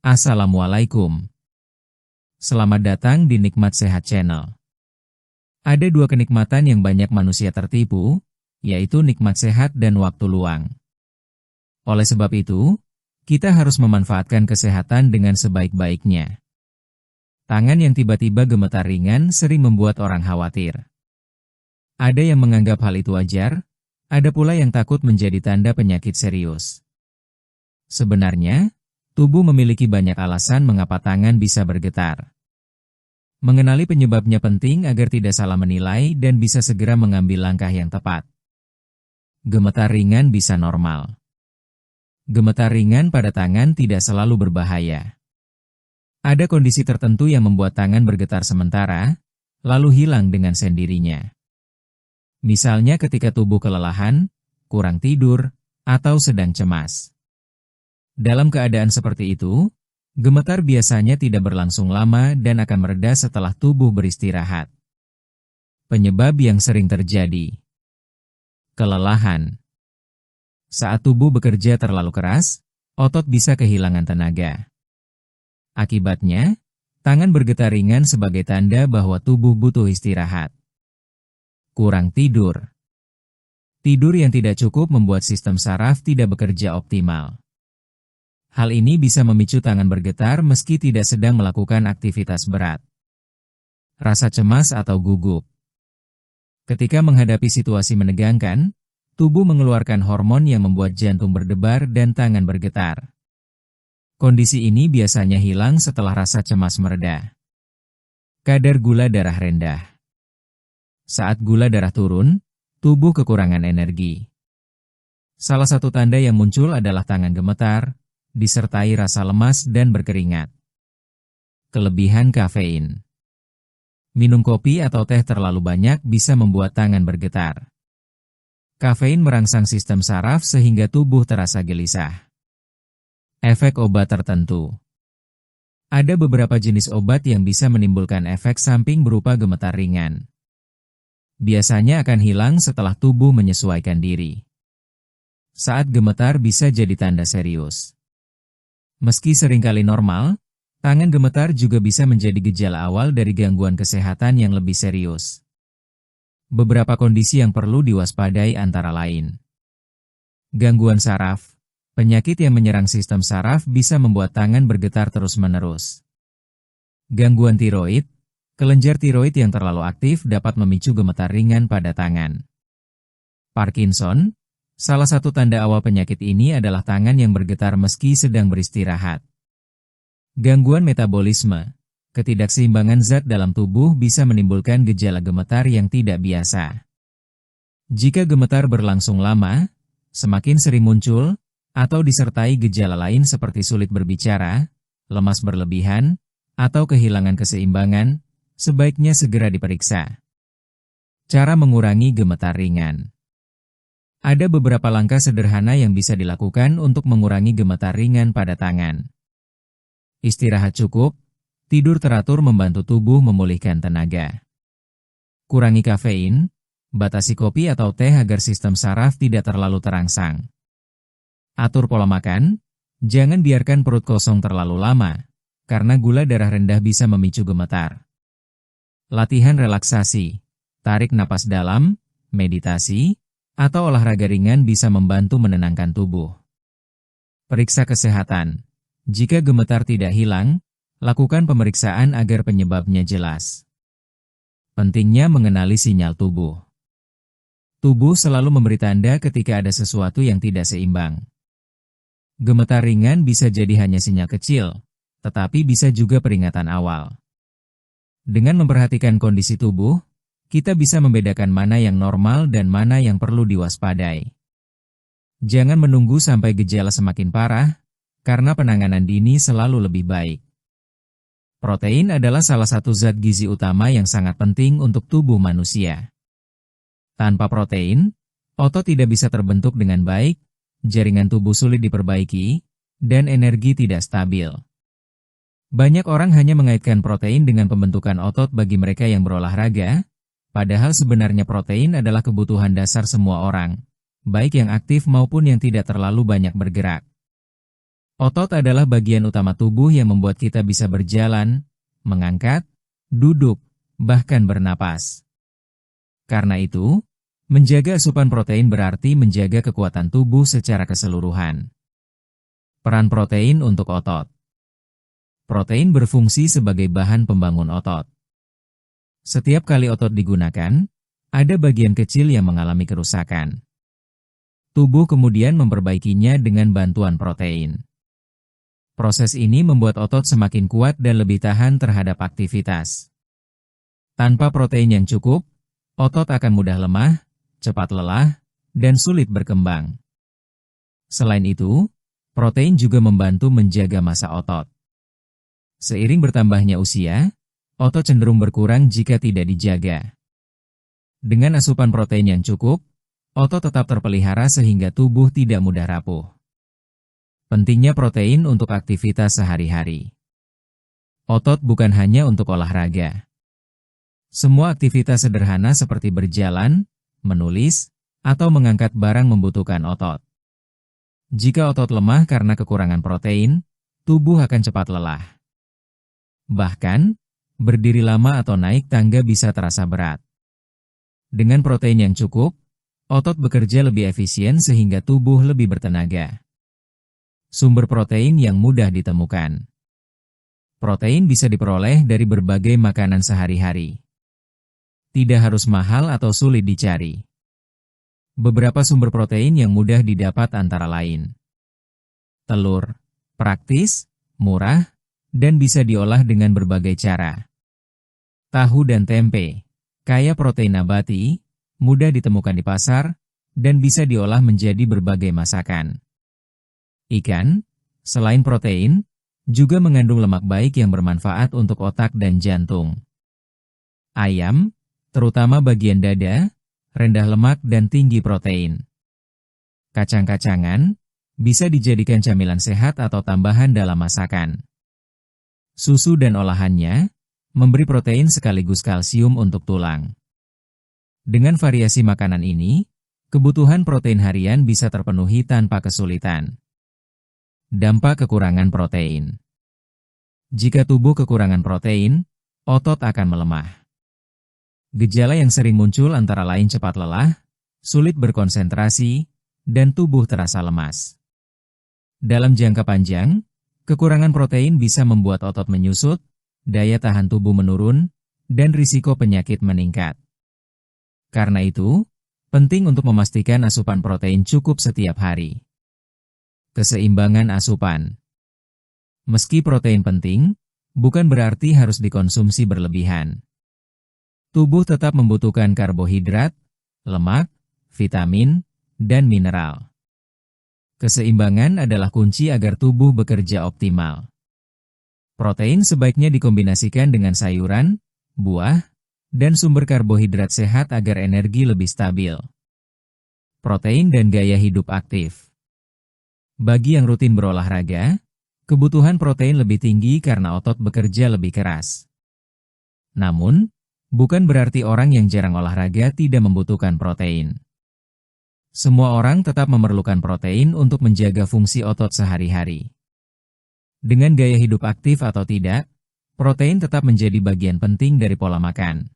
Assalamualaikum. Selamat datang di Nikmat Sehat Channel. Ada dua kenikmatan yang banyak manusia tertipu, yaitu nikmat sehat dan waktu luang. Oleh sebab itu, kita harus memanfaatkan kesehatan dengan sebaik-baiknya. Tangan yang tiba-tiba gemetar ringan sering membuat orang khawatir. Ada yang menganggap hal itu wajar, ada pula yang takut menjadi tanda penyakit serius. Sebenarnya, tubuh memiliki banyak alasan mengapa tangan bisa bergetar. Mengenali penyebabnya penting agar tidak salah menilai dan bisa segera mengambil langkah yang tepat. Gemetar ringan bisa normal. Gemetar ringan pada tangan tidak selalu berbahaya. Ada kondisi tertentu yang membuat tangan bergetar sementara, lalu hilang dengan sendirinya. Misalnya ketika tubuh kelelahan, kurang tidur, atau sedang cemas. Dalam keadaan seperti itu, gemetar biasanya tidak berlangsung lama dan akan mereda setelah tubuh beristirahat. Penyebab yang sering terjadi: kelelahan. Saat tubuh bekerja terlalu keras, otot bisa kehilangan tenaga. Akibatnya, tangan bergetar ringan sebagai tanda bahwa tubuh butuh istirahat. Kurang tidur. Tidur yang tidak cukup membuat sistem saraf tidak bekerja optimal. Hal ini bisa memicu tangan bergetar meski tidak sedang melakukan aktivitas berat. Rasa cemas atau gugup. Ketika menghadapi situasi menegangkan, tubuh mengeluarkan hormon yang membuat jantung berdebar dan tangan bergetar. Kondisi ini biasanya hilang setelah rasa cemas mereda. Kadar gula darah rendah. Saat gula darah turun, tubuh kekurangan energi. Salah satu tanda yang muncul adalah tangan gemetar, disertai rasa lemas dan berkeringat. Kelebihan kafein. Minum kopi atau teh terlalu banyak bisa membuat tangan bergetar. Kafein merangsang sistem saraf sehingga tubuh terasa gelisah. Efek obat tertentu. Ada beberapa jenis obat yang bisa menimbulkan efek samping berupa gemetar ringan. Biasanya akan hilang setelah tubuh menyesuaikan diri. Saat gemetar bisa jadi tanda serius. Meski seringkali normal, tangan gemetar juga bisa menjadi gejala awal dari gangguan kesehatan yang lebih serius. Beberapa kondisi yang perlu diwaspadai antara lain: gangguan saraf. Penyakit yang menyerang sistem saraf bisa membuat tangan bergetar terus-menerus. Gangguan tiroid. Kelenjar tiroid yang terlalu aktif dapat memicu gemetar ringan pada tangan. Parkinson. Salah satu tanda awal penyakit ini adalah tangan yang bergetar meski sedang beristirahat. Gangguan metabolisme. Ketidakseimbangan zat dalam tubuh bisa menimbulkan gejala gemetar yang tidak biasa. Jika gemetar berlangsung lama, semakin sering muncul, atau disertai gejala lain seperti sulit berbicara, lemas berlebihan, atau kehilangan keseimbangan, sebaiknya segera diperiksa. Cara mengurangi gemetar ringan. Ada beberapa langkah sederhana yang bisa dilakukan untuk mengurangi gemetar ringan pada tangan. Istirahat cukup, tidur teratur membantu tubuh memulihkan tenaga. Kurangi kafein, batasi kopi atau teh agar sistem saraf tidak terlalu terangsang. Atur pola makan, jangan biarkan perut kosong terlalu lama, karena gula darah rendah bisa memicu gemetar. Latihan relaksasi, tarik napas dalam, meditasi, atau olahraga ringan bisa membantu menenangkan tubuh. Periksa kesehatan. Jika gemetar tidak hilang, lakukan pemeriksaan agar penyebabnya jelas. Pentingnya mengenali sinyal tubuh. Tubuh selalu memberi tanda ketika ada sesuatu yang tidak seimbang. Gemetar ringan bisa jadi hanya sinyal kecil, tetapi bisa juga peringatan awal. Dengan memperhatikan kondisi tubuh, kita bisa membedakan mana yang normal dan mana yang perlu diwaspadai. Jangan menunggu sampai gejala semakin parah, karena penanganan dini selalu lebih baik. Protein adalah salah satu zat gizi utama yang sangat penting untuk tubuh manusia. Tanpa protein, otot tidak bisa terbentuk dengan baik, jaringan tubuh sulit diperbaiki, dan energi tidak stabil. Banyak orang hanya mengaitkan protein dengan pembentukan otot bagi mereka yang berolahraga, padahal sebenarnya protein adalah kebutuhan dasar semua orang, baik yang aktif maupun yang tidak terlalu banyak bergerak. Otot adalah bagian utama tubuh yang membuat kita bisa berjalan, mengangkat, duduk, bahkan bernapas. Karena itu, menjaga asupan protein berarti menjaga kekuatan tubuh secara keseluruhan. Peran protein untuk otot. Protein berfungsi sebagai bahan pembangun otot. Setiap kali otot digunakan, ada bagian kecil yang mengalami kerusakan. Tubuh kemudian memperbaikinya dengan bantuan protein. Proses ini membuat otot semakin kuat dan lebih tahan terhadap aktivitas. Tanpa protein yang cukup, otot akan mudah lemah, cepat lelah, dan sulit berkembang. Selain itu, protein juga membantu menjaga massa otot. Seiring bertambahnya usia, otot cenderung berkurang jika tidak dijaga. Dengan asupan protein yang cukup, otot tetap terpelihara sehingga tubuh tidak mudah rapuh. Pentingnya protein untuk aktivitas sehari-hari. Otot bukan hanya untuk olahraga. Semua aktivitas sederhana seperti berjalan, menulis, atau mengangkat barang membutuhkan otot. Jika otot lemah karena kekurangan protein, tubuh akan cepat lelah. Bahkan, berdiri lama atau naik tangga bisa terasa berat. Dengan protein yang cukup, otot bekerja lebih efisien sehingga tubuh lebih bertenaga. Sumber protein yang mudah ditemukan. Protein bisa diperoleh dari berbagai makanan sehari-hari. Tidak harus mahal atau sulit dicari. Beberapa sumber protein yang mudah didapat antara lain. Telur, praktis, murah, dan bisa diolah dengan berbagai cara. Tahu dan tempe, kaya protein nabati, mudah ditemukan di pasar, dan bisa diolah menjadi berbagai masakan. Ikan, selain protein, juga mengandung lemak baik yang bermanfaat untuk otak dan jantung. Ayam, terutama bagian dada, rendah lemak dan tinggi protein. Kacang-kacangan, bisa dijadikan camilan sehat atau tambahan dalam masakan. Susu dan olahannya, memberi protein sekaligus kalsium untuk tulang. Dengan variasi makanan ini, kebutuhan protein harian bisa terpenuhi tanpa kesulitan. Dampak kekurangan protein. Jika tubuh kekurangan protein, otot akan melemah. Gejala yang sering muncul antara lain cepat lelah, sulit berkonsentrasi, dan tubuh terasa lemas. Dalam jangka panjang, kekurangan protein bisa membuat otot menyusut, daya tahan tubuh menurun, dan risiko penyakit meningkat. Karena itu, penting untuk memastikan asupan protein cukup setiap hari. Keseimbangan asupan. Meski protein penting, bukan berarti harus dikonsumsi berlebihan. Tubuh tetap membutuhkan karbohidrat, lemak, vitamin, dan mineral. Keseimbangan adalah kunci agar tubuh bekerja optimal. Protein sebaiknya dikombinasikan dengan sayuran, buah, dan sumber karbohidrat sehat agar energi lebih stabil. Protein dan gaya hidup aktif. Bagi yang rutin berolahraga, kebutuhan protein lebih tinggi karena otot bekerja lebih keras. Namun, bukan berarti orang yang jarang olahraga tidak membutuhkan protein. Semua orang tetap memerlukan protein untuk menjaga fungsi otot sehari-hari. Dengan gaya hidup aktif atau tidak, protein tetap menjadi bagian penting dari pola makan.